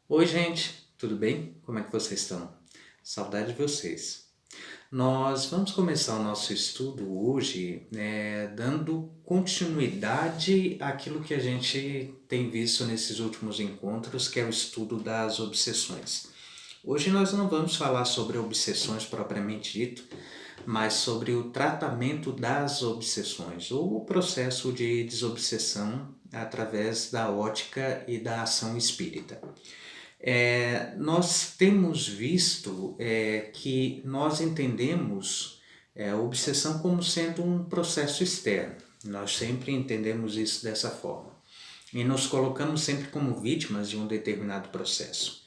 Oi, gente, tudo bem? Como é que vocês estão? Saudade de vocês. Nós vamos começar o nosso estudo hoje, dando continuidade àquilo que a gente tem visto nesses últimos encontros, que é o estudo das obsessões. Hoje nós não vamos falar sobre obsessões propriamente dito, mas sobre o tratamento das obsessões, ou o processo de desobsessão através da ótica e da ação espírita. Nós temos visto que nós entendemos a obsessão como sendo um processo externo. Nós sempre entendemos isso dessa forma. E nos colocamos sempre como vítimas de um determinado processo.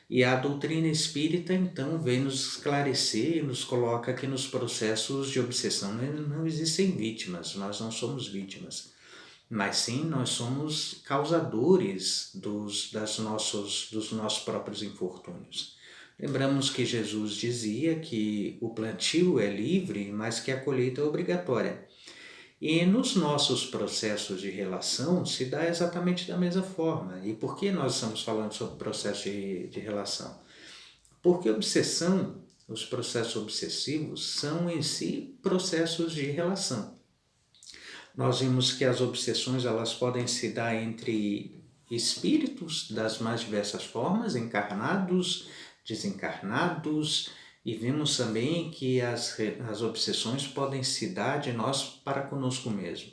E a doutrina espírita, então, vem nos esclarecer e nos coloca que nos processos de obsessão não existem vítimas, nós não somos vítimas, mas sim nós somos causadores dos nossos próprios infortúnios. Lembramos que Jesus dizia que o plantio é livre, mas que a colheita é obrigatória. E nos nossos processos de relação se dá exatamente da mesma forma. E por que nós estamos falando sobre processo de relação? Porque obsessão, os processos obsessivos, são em si processos de relação. Nós vimos que as obsessões elas podem se dar entre espíritos das mais diversas formas, encarnados, desencarnados, e vimos também que as obsessões podem se dar de nós para conosco mesmo.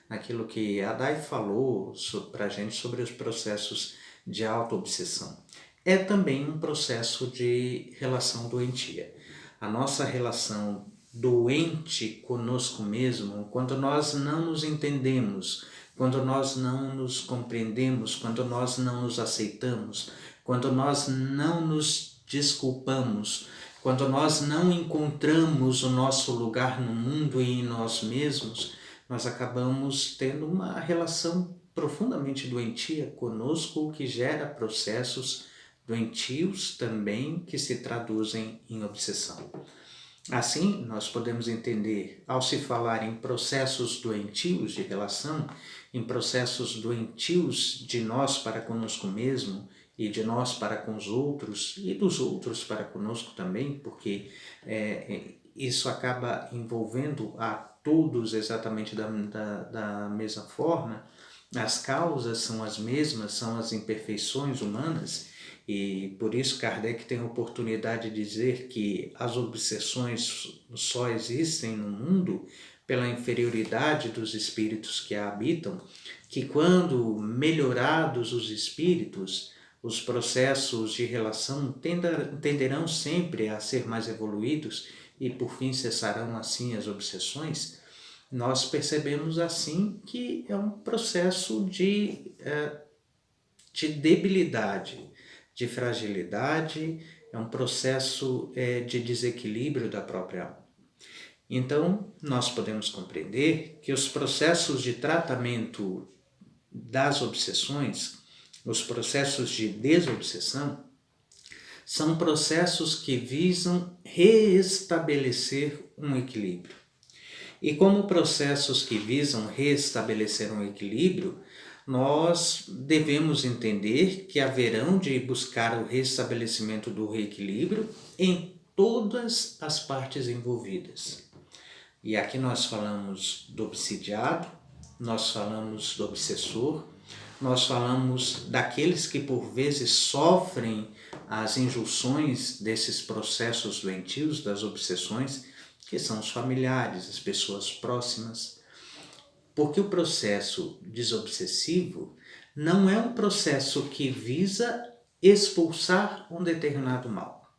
Naquilo que a Dai falou para a gente sobre os processos de auto-obsessão. É também um processo de relação doentia. A nossa relação doente conosco mesmo, quando nós não nos entendemos, quando nós não nos compreendemos, quando nós não nos aceitamos, quando nós não nos desculpamos, quando nós não encontramos o nosso lugar no mundo e em nós mesmos, nós acabamos tendo uma relação profundamente doentia conosco, que gera processos doentios também que se traduzem em obsessão. Assim, nós podemos entender, ao se falar em processos doentios de relação, em processos doentios de nós para conosco mesmo e de nós para com os outros e dos outros para conosco também, porque isso acaba envolvendo a todos exatamente da mesma forma, as causas são as mesmas, são as imperfeições humanas, e por isso Kardec tem a oportunidade de dizer que as obsessões só existem no mundo pela inferioridade dos espíritos que a habitam, que quando melhorados os espíritos, os processos de relação tenderão sempre a ser mais evoluídos e por fim cessarão assim as obsessões. Nós percebemos assim que é um processo de debilidade, de fragilidade, é um processo de desequilíbrio da própria alma. Então, nós podemos compreender que os processos de tratamento das obsessões, os processos de desobsessão, são processos que visam reestabelecer um equilíbrio. E como processos que visam reestabelecer um equilíbrio, nós devemos entender que haverão de buscar o restabelecimento do reequilíbrio em todas as partes envolvidas. E aqui nós falamos do obsidiado, nós falamos do obsessor, nós falamos daqueles que por vezes sofrem as injunções desses processos doentios, das obsessões, que são os familiares, as pessoas próximas. Porque o processo desobsessivo não é um processo que visa expulsar um determinado mal.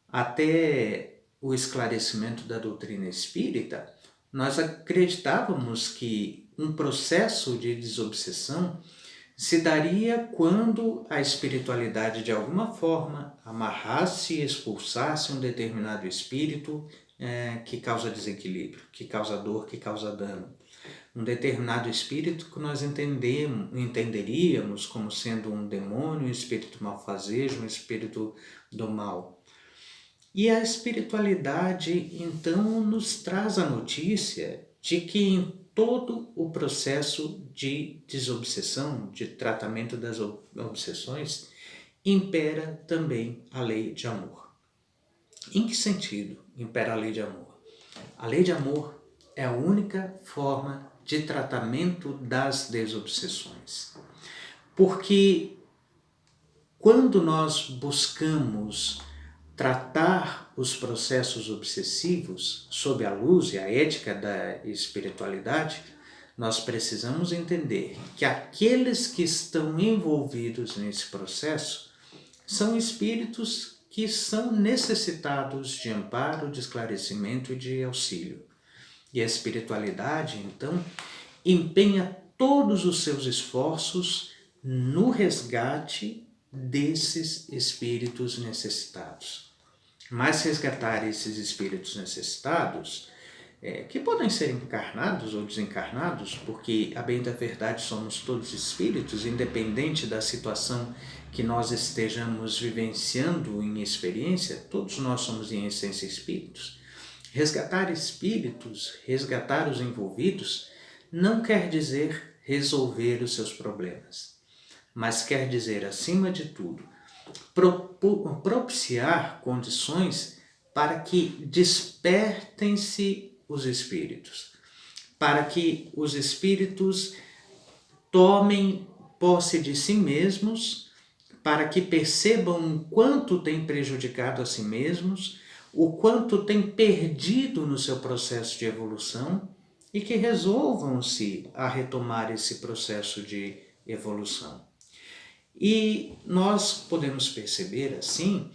Até o esclarecimento da doutrina espírita, nós acreditávamos que um processo de desobsessão se daria quando a espiritualidade de alguma forma amarrasse e expulsasse um determinado espírito que causa desequilíbrio, que causa dor, que causa dano. Um determinado espírito que nós entenderíamos como sendo um demônio, um espírito malfazejo, um espírito do mal. E a espiritualidade, então, nos traz a notícia de que em todo o processo de desobsessão, de tratamento das obsessões, impera também a lei de amor. Em que sentido impera a lei de amor? A lei de amor é a única forma de tratamento das desobsessões. Porque quando nós buscamos tratar os processos obsessivos sob a luz e a ética da espiritualidade, nós precisamos entender que aqueles que estão envolvidos nesse processo são espíritos que são necessitados de amparo, de esclarecimento e de auxílio. E a espiritualidade, então, empenha todos os seus esforços no resgate desses espíritos necessitados. Mas resgatar esses espíritos necessitados, que podem ser encarnados ou desencarnados, porque a bem da verdade somos todos espíritos, independente da situação que nós estejamos vivenciando em experiência, todos nós somos em essência espíritos. Resgatar espíritos, resgatar os envolvidos, não quer dizer resolver os seus problemas, mas quer dizer, acima de tudo, propiciar condições para que despertem-se os espíritos, para que os espíritos tomem posse de si mesmos, para que percebam o quanto têm prejudicado a si mesmos, o quanto têm perdido no seu processo de evolução e que resolvam-se a retomar esse processo de evolução. E nós podemos perceber, assim,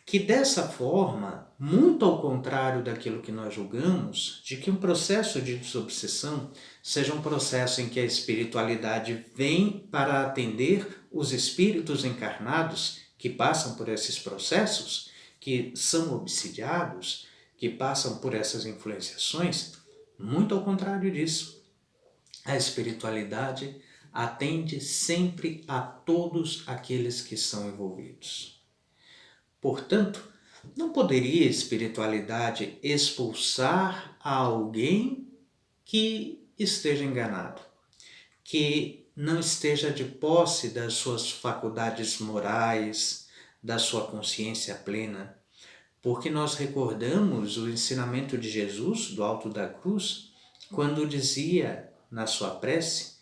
que dessa forma, muito ao contrário daquilo que nós julgamos, de que um processo de desobsessão seja um processo em que a espiritualidade vem para atender os espíritos encarnados que passam por esses processos, que são obsidiados, que passam por essas influenciações, muito ao contrário disso. A espiritualidade atende sempre a todos aqueles que são envolvidos. Portanto, não poderia a espiritualidade expulsar a alguém que esteja enganado, que não esteja de posse das suas faculdades morais, da sua consciência plena, porque nós recordamos o ensinamento de Jesus do alto da cruz, quando dizia na sua prece,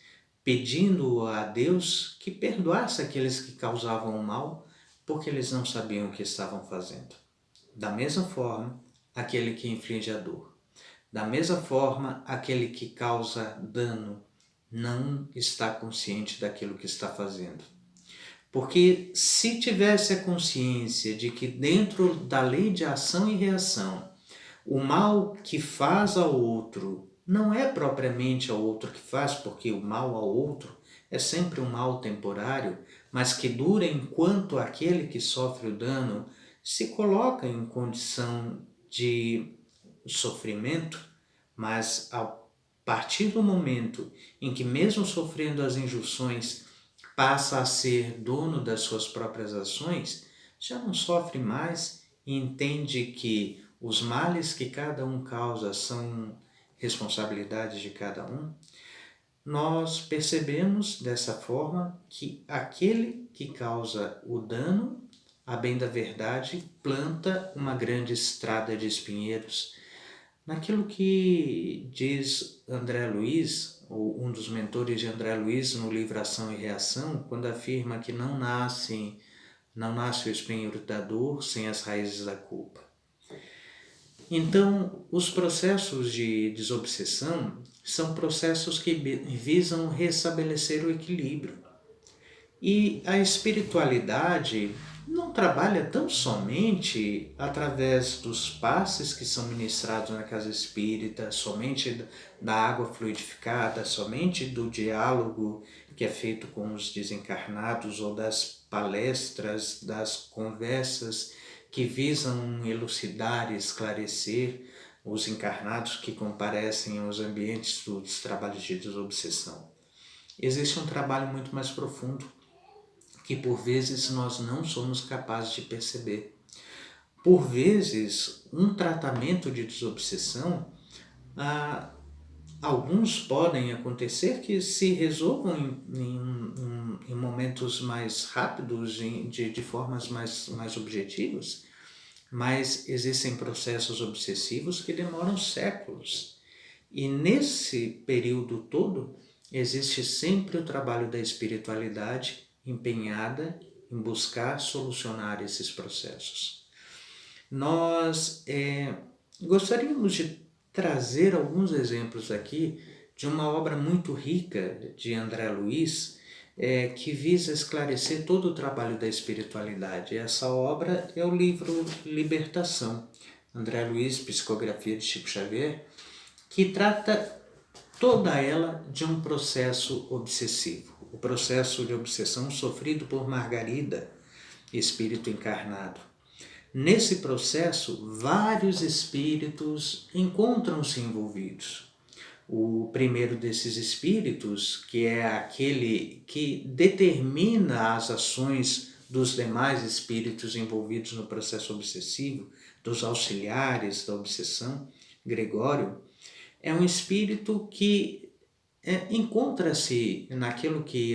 pedindo a Deus que perdoasse aqueles que causavam o mal, porque eles não sabiam o que estavam fazendo. Da mesma forma, aquele que inflige a dor. Da mesma forma, aquele que causa dano não está consciente daquilo que está fazendo. Porque se tivesse a consciência de que dentro da lei de ação e reação, o mal que faz ao outro não é propriamente ao outro que faz, porque o mal ao outro é sempre um mal temporário, mas que dura enquanto aquele que sofre o dano se coloca em condição de sofrimento, mas a partir do momento em que, mesmo sofrendo as injunções, passa a ser dono das suas próprias ações, já não sofre mais e entende que os males que cada um causa são responsabilidade de cada um, nós percebemos dessa forma que aquele que causa o dano, a bem da verdade, planta uma grande estrada de espinheiros. Naquilo que diz André Luiz, ou um dos mentores de André Luiz no livro Ação e Reação, quando afirma que não nasce o espinheiro da dor sem as raízes da culpa. Então, os processos de desobsessão são processos que visam restabelecer o equilíbrio. E a espiritualidade não trabalha tão somente através dos passes que são ministrados na casa espírita, somente da água fluidificada, somente do diálogo que é feito com os desencarnados ou das palestras, das conversas que visam elucidar e esclarecer os encarnados que comparecem aos ambientes dos trabalhos de desobsessão. Existe um trabalho muito mais profundo que por vezes nós não somos capazes de perceber. Por vezes, um tratamento de desobsessão Alguns podem acontecer que se resolvam em momentos mais rápidos, de formas mais objetivas, mas existem processos obsessivos que demoram séculos. E nesse período todo, existe sempre o trabalho da espiritualidade empenhada em buscar solucionar esses processos. Nós gostaríamos de trazer alguns exemplos aqui de uma obra muito rica de André Luiz, que visa esclarecer todo o trabalho da espiritualidade. Essa obra é o livro Libertação, André Luiz, Psicografia de Chico Xavier, que trata toda ela de um processo obsessivo, o processo de obsessão sofrido por Margarida, espírito encarnado. Nesse processo, vários espíritos encontram-se envolvidos. O primeiro desses espíritos, que é aquele que determina as ações dos demais espíritos envolvidos no processo obsessivo, dos auxiliares da obsessão, Gregório, é um espírito que encontra-se naquilo que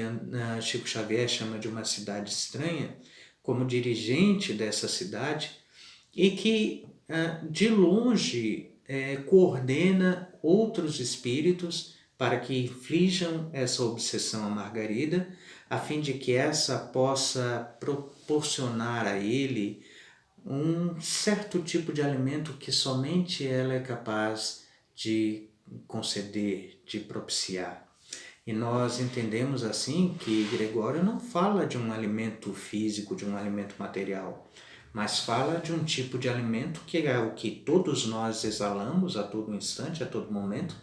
Chico Xavier chama de uma cidade estranha, como dirigente dessa cidade, e que de longe coordena outros espíritos para que inflijam essa obsessão a Margarida, a fim de que essa possa proporcionar a ele um certo tipo de alimento que somente ela é capaz de conceder, de propiciar. E nós entendemos assim que Gregório não fala de um alimento físico, de um alimento material, mas fala de um tipo de alimento que é o que todos nós exalamos a todo instante, a todo momento,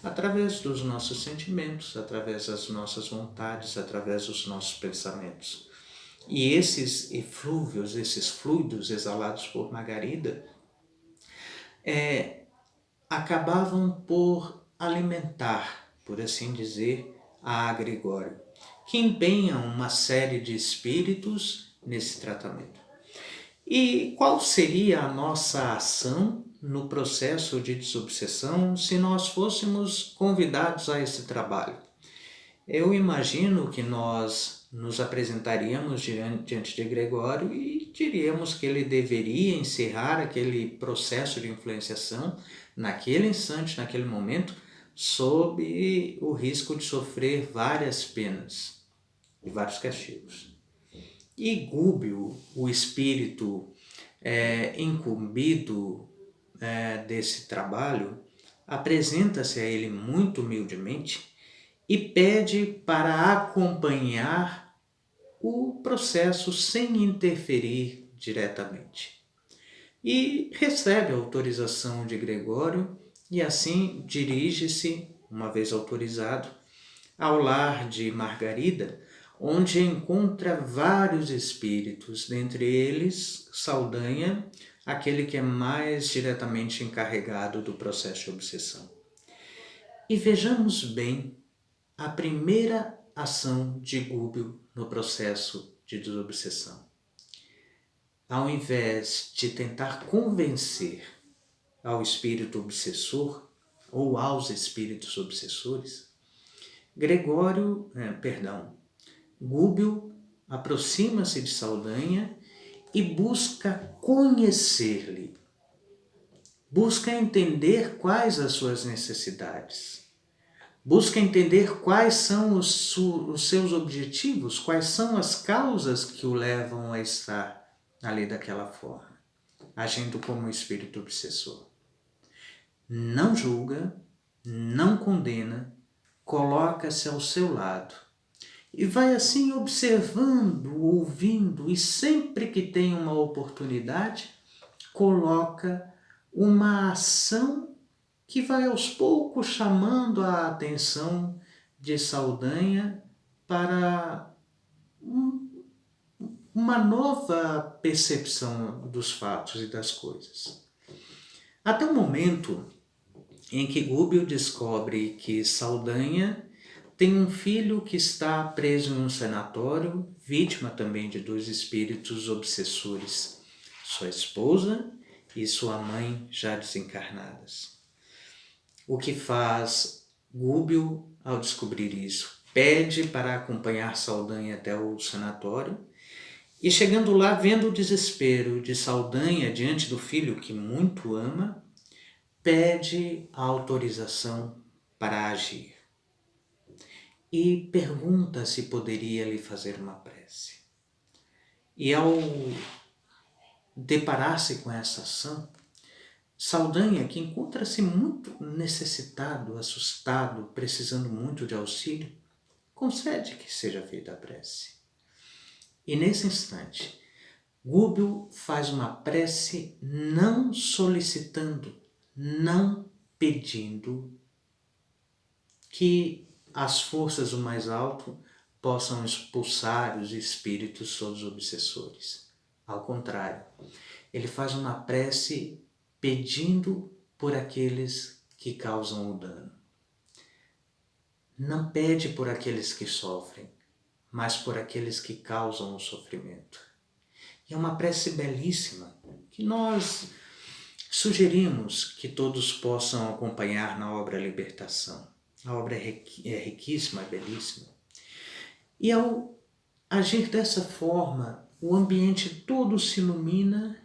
através dos nossos sentimentos, através das nossas vontades, através dos nossos pensamentos. E esses eflúvios, esses fluidos exalados por Margarida, acabavam por alimentar, por assim dizer, a Gregório, que empenha uma série de espíritos nesse tratamento. E qual seria a nossa ação no processo de desobsessão se nós fôssemos convidados a esse trabalho? Eu imagino que nós nos apresentaríamos diante de Gregório e diríamos que ele deveria encerrar aquele processo de influenciação naquele instante, naquele momento, sob o risco de sofrer várias penas e vários castigos. E Gúbio, o espírito incumbido desse trabalho, apresenta-se a ele muito humildemente e pede para acompanhar o processo sem interferir diretamente. E recebe a autorização de Gregório e assim dirige-se, uma vez autorizado, ao lar de Margarida, onde encontra vários espíritos, dentre eles Saldanha, aquele que é mais diretamente encarregado do processo de obsessão. E vejamos bem a primeira ação de Gúbio no processo de desobsessão. Ao invés de tentar convencer ao espírito obsessor ou aos espíritos obsessores, Gúbio aproxima-se de Saldanha e busca conhecer-lhe, busca entender quais as suas necessidades, busca entender quais são os seus objetivos, quais são as causas que o levam a estar ali daquela forma, agindo como um espírito obsessor. Não julga, não condena, coloca-se ao seu lado e vai assim observando, ouvindo, e sempre que tem uma oportunidade, coloca uma ação que vai aos poucos chamando a atenção de Saldanha para uma nova percepção dos fatos e das coisas. Até o momento em que Gúbio descobre que Saldanha tem um filho que está preso em um sanatório, vítima também de 2 espíritos obsessores, sua esposa e sua mãe já desencarnadas. O que faz Gúbio, ao descobrir isso, pede para acompanhar Saldanha até o sanatório e, chegando lá, vendo o desespero de Saldanha diante do filho que muito ama, pede a autorização para agir e pergunta se poderia lhe fazer uma prece. E ao deparar-se com essa ação, Saldanha, que encontra-se muito necessitado, assustado, precisando muito de auxílio, concede que seja feita a prece. E nesse instante, Gúbio faz uma prece não solicitando, não pedindo que as forças do mais alto possam expulsar os espíritos ou os obsessores. Ao contrário, ele faz uma prece pedindo por aqueles que causam o dano. Não pede por aqueles que sofrem, mas por aqueles que causam o sofrimento. E é uma prece belíssima que nós sugerimos que todos possam acompanhar na obra Libertação. A obra é riquíssima, é belíssima. E ao agir dessa forma, o ambiente todo se ilumina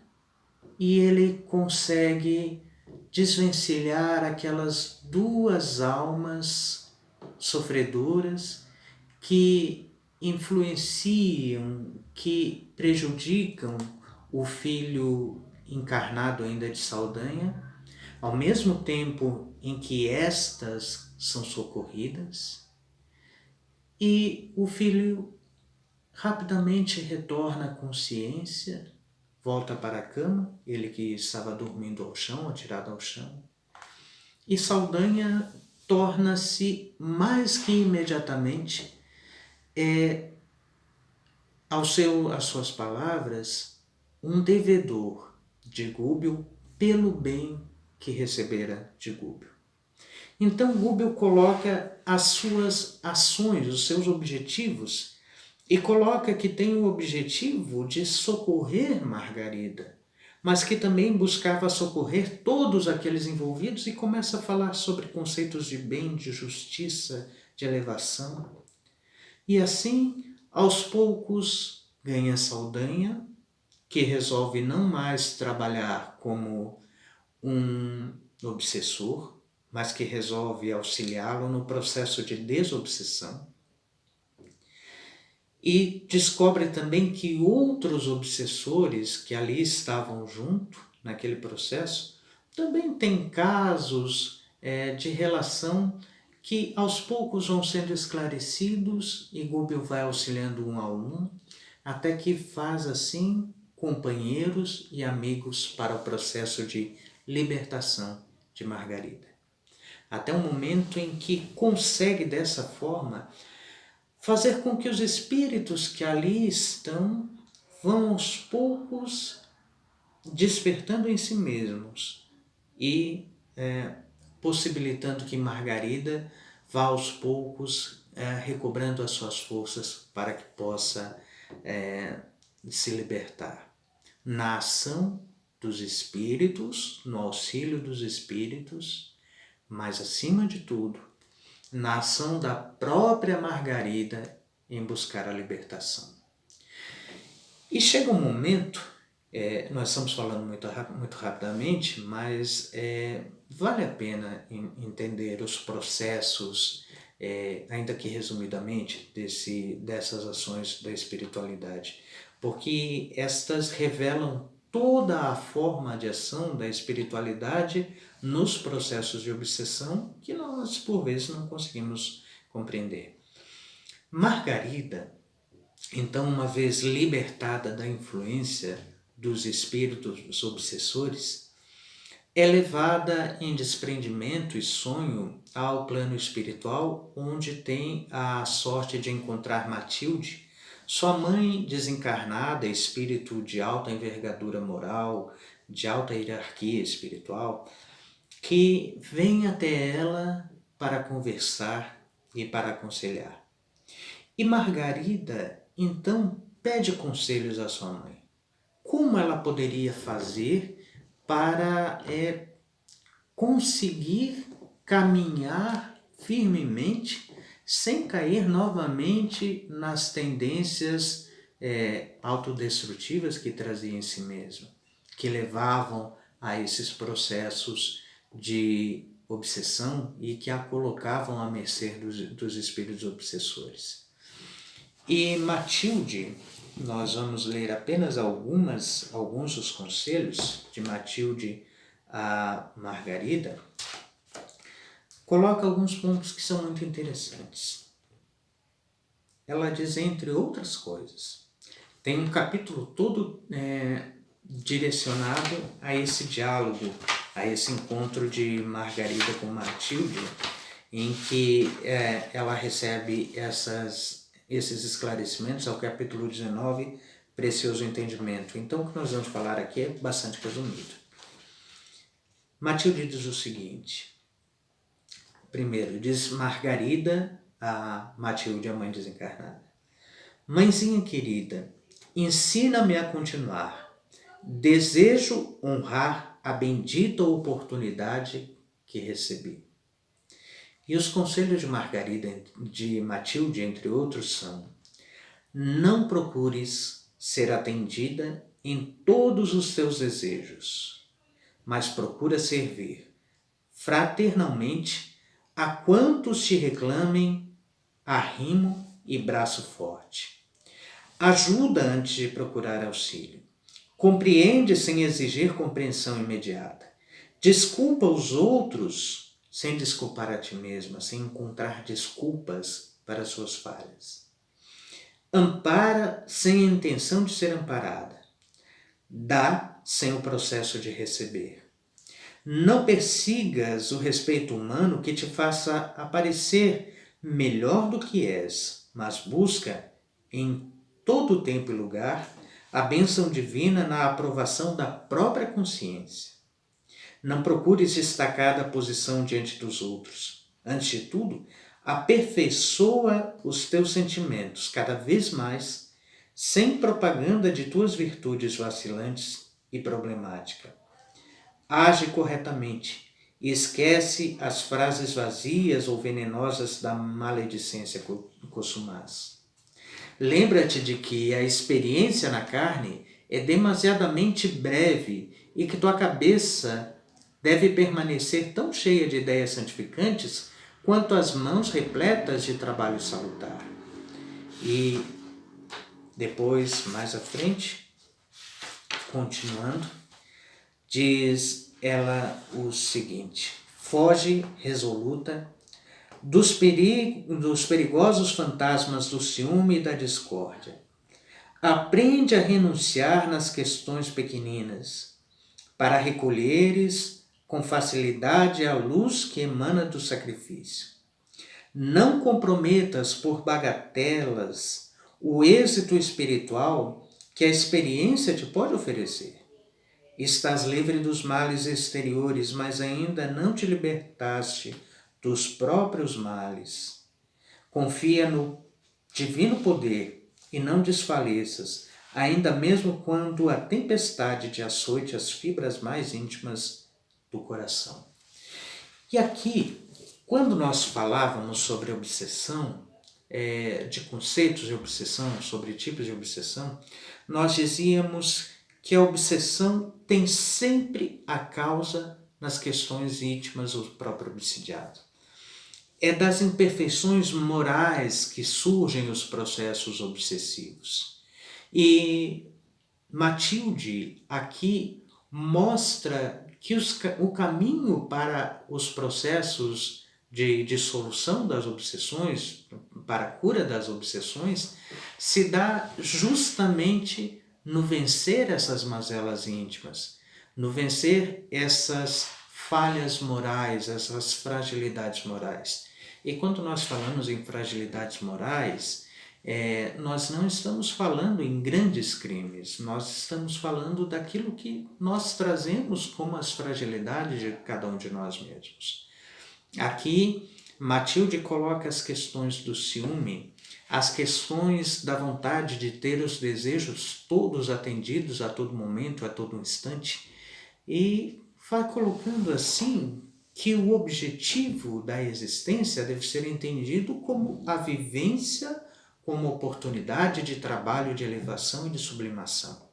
e ele consegue desvencilhar aquelas duas almas sofredoras que influenciam, que prejudicam o filho encarnado ainda de Saldanha, ao mesmo tempo em que estas são socorridas, e o filho rapidamente retorna à consciência, volta para a cama, ele que estava dormindo ao chão, atirado ao chão, e Saldanha torna-se mais que imediatamente, às suas palavras, um devedor de Gúbio pelo bem que recebera de Gúbio. Então Gúbio coloca as suas ações, os seus objetivos, e coloca que tem o objetivo de socorrer Margarida, mas que também buscava socorrer todos aqueles envolvidos e começa a falar sobre conceitos de bem, de justiça, de elevação. E assim, aos poucos, ganha Saldanha, que resolve não mais trabalhar como um obsessor, mas que resolve auxiliá-lo no processo de desobsessão. E descobre também que outros obsessores que ali estavam junto, naquele processo, também têm casos de relação que aos poucos vão sendo esclarecidos e Gúbio vai auxiliando um a um, até que faz assim companheiros e amigos para o processo de libertação de Margarida. Até o momento em que consegue dessa forma fazer com que os espíritos que ali estão vão aos poucos despertando em si mesmos e possibilitando que Margarida vá aos poucos recobrando as suas forças para que possa se libertar. Na ação dos espíritos, no auxílio dos espíritos, mas acima de tudo, na ação da própria Margarida em buscar a libertação. E chega um momento, nós estamos falando muito rapidamente, mas vale a pena entender os processos, ainda que resumidamente, dessas ações da espiritualidade, porque estas revelam toda a forma de ação da espiritualidade nos processos de obsessão que nós, por vezes, não conseguimos compreender. Margarida, então, uma vez libertada da influência dos espíritos obsessores, é levada em desprendimento e sonho ao plano espiritual, onde tem a sorte de encontrar Matilde, sua mãe desencarnada, espírito de alta envergadura moral, de alta hierarquia espiritual, que vem até ela para conversar e para aconselhar. E Margarida, então, pede conselhos à sua mãe. Como ela poderia fazer para conseguir caminhar firmemente, sem cair novamente nas tendências autodestrutivas que trazia em si mesmo, que levavam a esses processos de obsessão e que a colocavam à mercê dos espíritos obsessores. E Matilde, nós vamos ler apenas alguns dos conselhos de Matilde a Margarida, coloca alguns pontos que são muito interessantes. Ela diz, entre outras coisas, tem um capítulo todo direcionado a esse diálogo, a esse encontro de Margarida com Matilde, em que ela recebe esses esclarecimentos, ao capítulo 19, Precioso Entendimento. Então, o que nós vamos falar aqui é bastante resumido. Matilde diz o seguinte, primeiro, diz Margarida a Matilde, a mãe desencarnada. Mãezinha querida, ensina-me a continuar. Desejo honrar a bendita oportunidade que recebi. E os conselhos de Margarida, de Matilde, entre outros, são: não procures ser atendida em todos os teus desejos, mas procura servir fraternalmente a quantos te reclamem arrimo e braço forte. Ajuda antes de procurar auxílio. Compreende sem exigir compreensão imediata. Desculpa os outros sem desculpar a ti mesma, sem encontrar desculpas para suas falhas. Ampara sem a intenção de ser amparada. Dá sem o processo de receber. Não persigas o respeito humano que te faça aparecer melhor do que és, mas busca em todo tempo e lugar a bênção divina na aprovação da própria consciência. Não procures destacar da posição diante dos outros. Antes de tudo, aperfeiçoa os teus sentimentos cada vez mais, sem propaganda de tuas virtudes vacilantes e problemáticas. Age corretamente e esquece as frases vazias ou venenosas da maledicência costumaz. Lembra-te de que a experiência na carne é demasiadamente breve e que tua cabeça deve permanecer tão cheia de ideias santificantes quanto as mãos repletas de trabalho salutar. E depois, mais à frente, continuando, diz ela o seguinte: foge resoluta dos perigosos fantasmas do ciúme e da discórdia. Aprende a renunciar nas questões pequeninas, para recolheres com facilidade a luz que emana do sacrifício. Não comprometas por bagatelas o êxito espiritual que a experiência te pode oferecer. Estás livre dos males exteriores, mas ainda não te libertaste dos próprios males. Confia no divino poder e não desfaleças, ainda mesmo quando a tempestade te açoite as fibras mais íntimas do coração. E aqui, quando nós falávamos sobre obsessão, de conceitos de obsessão, sobre tipos de obsessão, nós dizíamos que a obsessão tem sempre a causa nas questões íntimas do próprio obsidiado. É das imperfeições morais que surgem os processos obsessivos. E Matilde aqui mostra que o caminho para os processos de dissolução das obsessões, para a cura das obsessões, se dá justamente no vencer essas mazelas íntimas, no vencer essas falhas morais, essas fragilidades morais. E quando nós falamos em fragilidades morais, nós não estamos falando em grandes crimes, nós estamos falando daquilo que nós trazemos como as fragilidades de cada um de nós mesmos. Aqui, Matilde coloca as questões do ciúme, as questões da vontade de ter os desejos todos atendidos a todo momento, a todo instante, e vai colocando assim que o objetivo da existência deve ser entendido como a vivência, como oportunidade de trabalho, de elevação e de sublimação,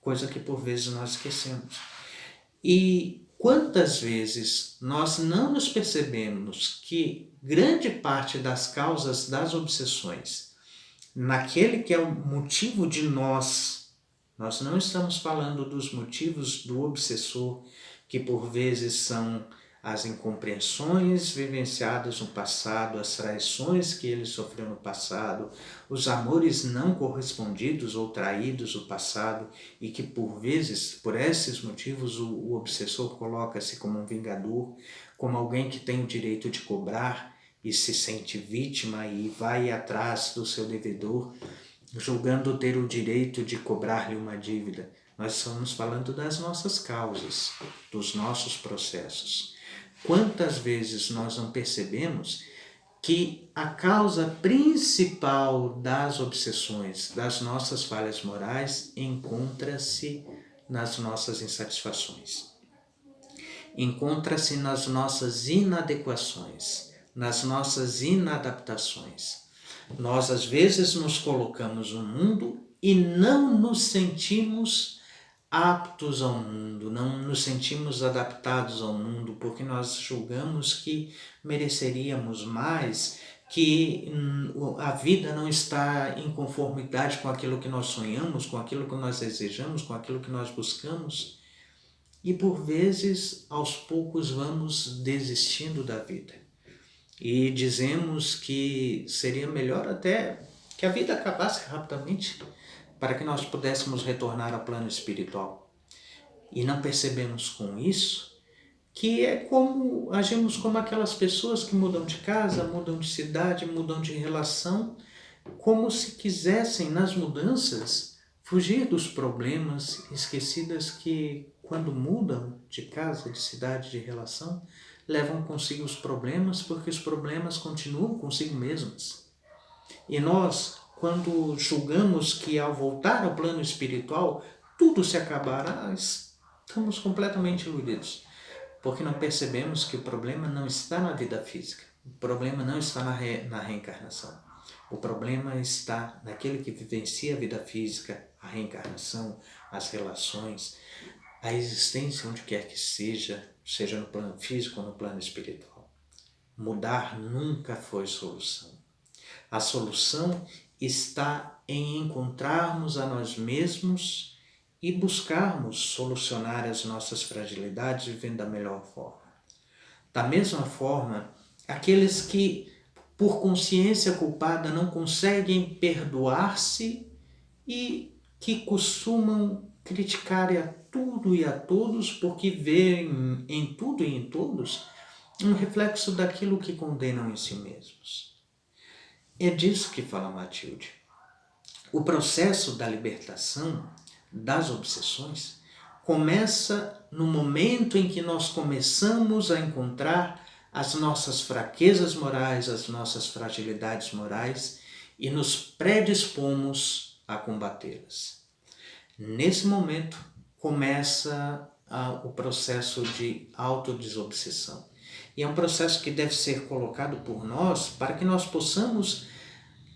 coisa que por vezes nós esquecemos. E quantas vezes nós não nos percebemos que grande parte das causas das obsessões, naquele que é o motivo de nós não estamos falando dos motivos do obsessor, que por vezes são as incompreensões vivenciadas no passado, as traições que ele sofreu no passado, os amores não correspondidos ou traídos no passado, e que por vezes, por esses motivos, o obsessor coloca-se como um vingador, como alguém que tem o direito de cobrar e se sente vítima e vai atrás do seu devedor, julgando ter o direito de cobrar-lhe uma dívida. Nós estamos falando das nossas causas, dos nossos processos. Quantas vezes nós não percebemos que a causa principal das obsessões, das nossas falhas morais, encontra-se nas nossas insatisfações. Encontra-se nas nossas inadequações, nas nossas inadaptações. Nós, às vezes, nos colocamos no mundo e não nos sentimos aptos ao mundo, não nos sentimos adaptados ao mundo, porque nós julgamos que mereceríamos mais, que a vida não está em conformidade com aquilo que nós sonhamos, com aquilo que nós desejamos, com aquilo que nós buscamos. E por vezes, aos poucos, vamos desistindo da vida. E dizemos que seria melhor até que a vida acabasse rapidamente, para que nós pudéssemos retornar ao plano espiritual. E não percebemos com isso que agimos como aquelas pessoas que mudam de casa, mudam de cidade, mudam de relação, como se quisessem, nas mudanças, fugir dos problemas, esquecidas que, quando mudam de casa, de cidade, de relação, levam consigo os problemas, porque os problemas continuam consigo mesmos. E nós, quando julgamos que ao voltar ao plano espiritual tudo se acabará, estamos completamente iludidos, porque não percebemos que o problema não está na vida física, o problema não está na reencarnação, o problema está naquele que vivencia a vida física, a reencarnação, as relações, a existência onde quer que seja no plano físico ou no plano espiritual. Mudar nunca foi solução. A solução está em encontrarmos a nós mesmos e buscarmos solucionar as nossas fragilidades vivendo da melhor forma. Da mesma forma, aqueles que, por consciência culpada, não conseguem perdoar-se e que costumam criticar a tudo e a todos porque veem em tudo e em todos um reflexo daquilo que condenam em si mesmos. É disso que fala Matilde. O processo da libertação das obsessões começa no momento em que nós começamos a encontrar as nossas fraquezas morais, as nossas fragilidades morais e nos predispomos a combatê-las. Nesse momento começa o processo de autodesobsessão. E é um processo que deve ser colocado por nós para que nós possamos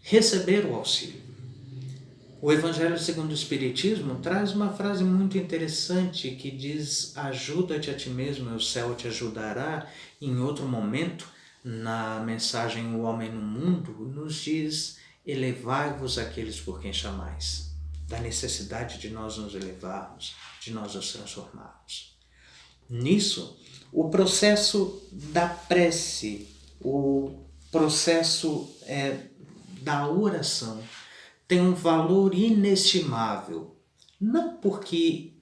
receber o auxílio. O Evangelho segundo o Espiritismo traz uma frase muito interessante que diz: ajuda-te a ti mesmo, o céu te ajudará. Em outro momento, na mensagem O Homem no Mundo, nos diz: elevai-vos àqueles por quem chamais. Da necessidade de nós nos elevarmos, de nós nos transformarmos. Nisso, o processo da prece, o processo da oração tem um valor inestimável. Não porque,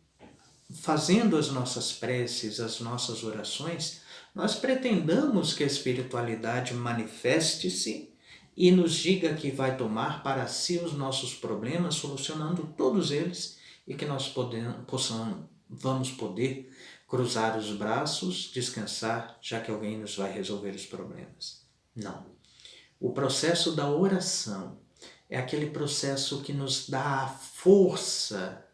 fazendo as nossas preces, as nossas orações, nós pretendamos que a espiritualidade manifeste-se e nos diga que vai tomar para si os nossos problemas, solucionando todos eles, e que nós vamos poder cruzar os braços, descansar, já que alguém nos vai resolver os problemas. Não. O processo da oração é aquele processo que nos dá a força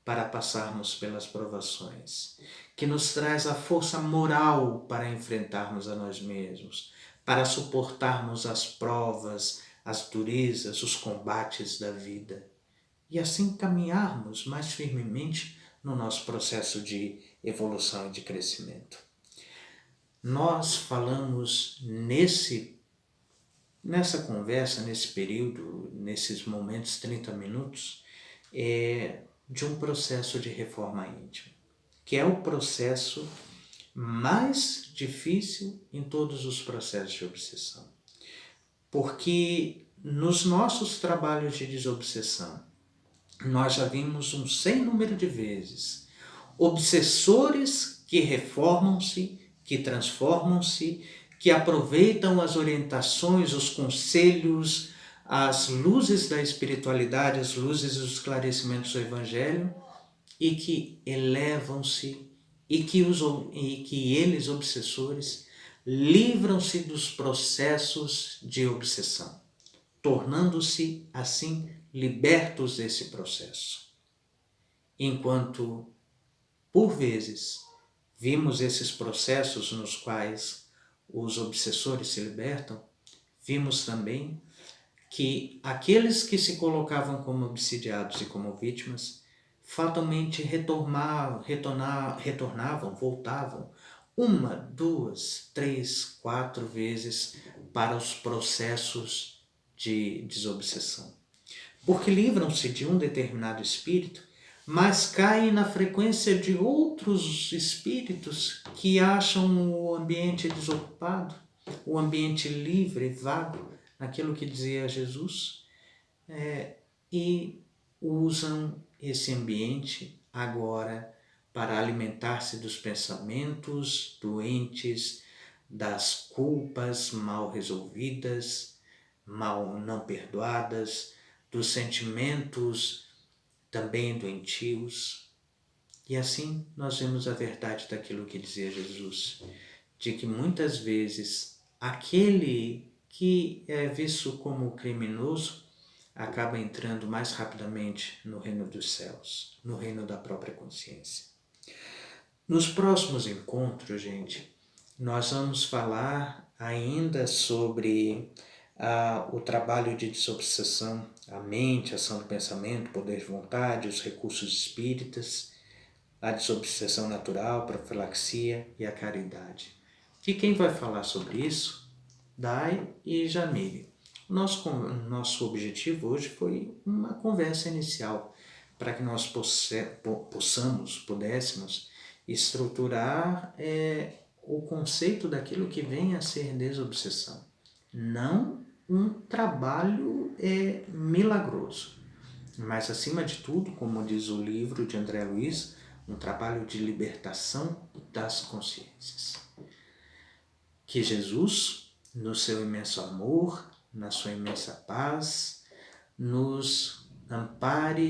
para passarmos pelas provações, que nos traz a força moral para enfrentarmos a nós mesmos, para suportarmos as provas, as durezas, os combates da vida e assim caminharmos mais firmemente no nosso processo de evolução e de crescimento. Nós falamos nessa conversa, nesse período, nesses momentos, 30 minutos, de um processo de reforma íntima, que é o processo mais difícil em todos os processos de obsessão. Porque nos nossos trabalhos de desobsessão, nós já vimos um sem número de vezes obsessores que reformam-se, que transformam-se, que aproveitam as orientações, os conselhos, as luzes da espiritualidade, as luzes dos esclarecimentos do Evangelho e que elevam-se e que eles, obsessores, livram-se dos processos de obsessão, tornando-se assim libertos desse processo. Enquanto, por vezes, vimos esses processos nos quais os obsessores se libertam, vimos também que aqueles que se colocavam como obsidiados e como vítimas fatalmente voltavam 1, 2, 3, 4 vezes para os processos de desobsessão. Porque livram-se de um determinado espírito, mas caem na frequência de outros espíritos que acham o ambiente desocupado, o ambiente livre, vago, naquilo que dizia Jesus, e usam esse ambiente agora para alimentar-se dos pensamentos doentes, das culpas mal resolvidas, mal não perdoadas, dos sentimentos também doentios. E assim nós vemos a verdade daquilo que dizia Jesus, de que muitas vezes aquele que é visto como criminoso acaba entrando mais rapidamente no reino dos céus, no reino da própria consciência. Nos próximos encontros, gente, nós vamos falar ainda sobre o trabalho de desobsessão, a mente, a ação do pensamento, poder de vontade, os recursos espíritas, a desobsessão natural, a profilaxia e a caridade. E quem vai falar sobre isso? Dai e Jamile. Nosso objetivo hoje foi uma conversa inicial para que nós pudéssemos estruturar o conceito daquilo que vem a ser desobsessão. Não um trabalho milagroso, mas acima de tudo, como diz o livro de André Luiz, um trabalho de libertação das consciências. Que Jesus, no seu imenso amor, na sua imensa paz, nos ampare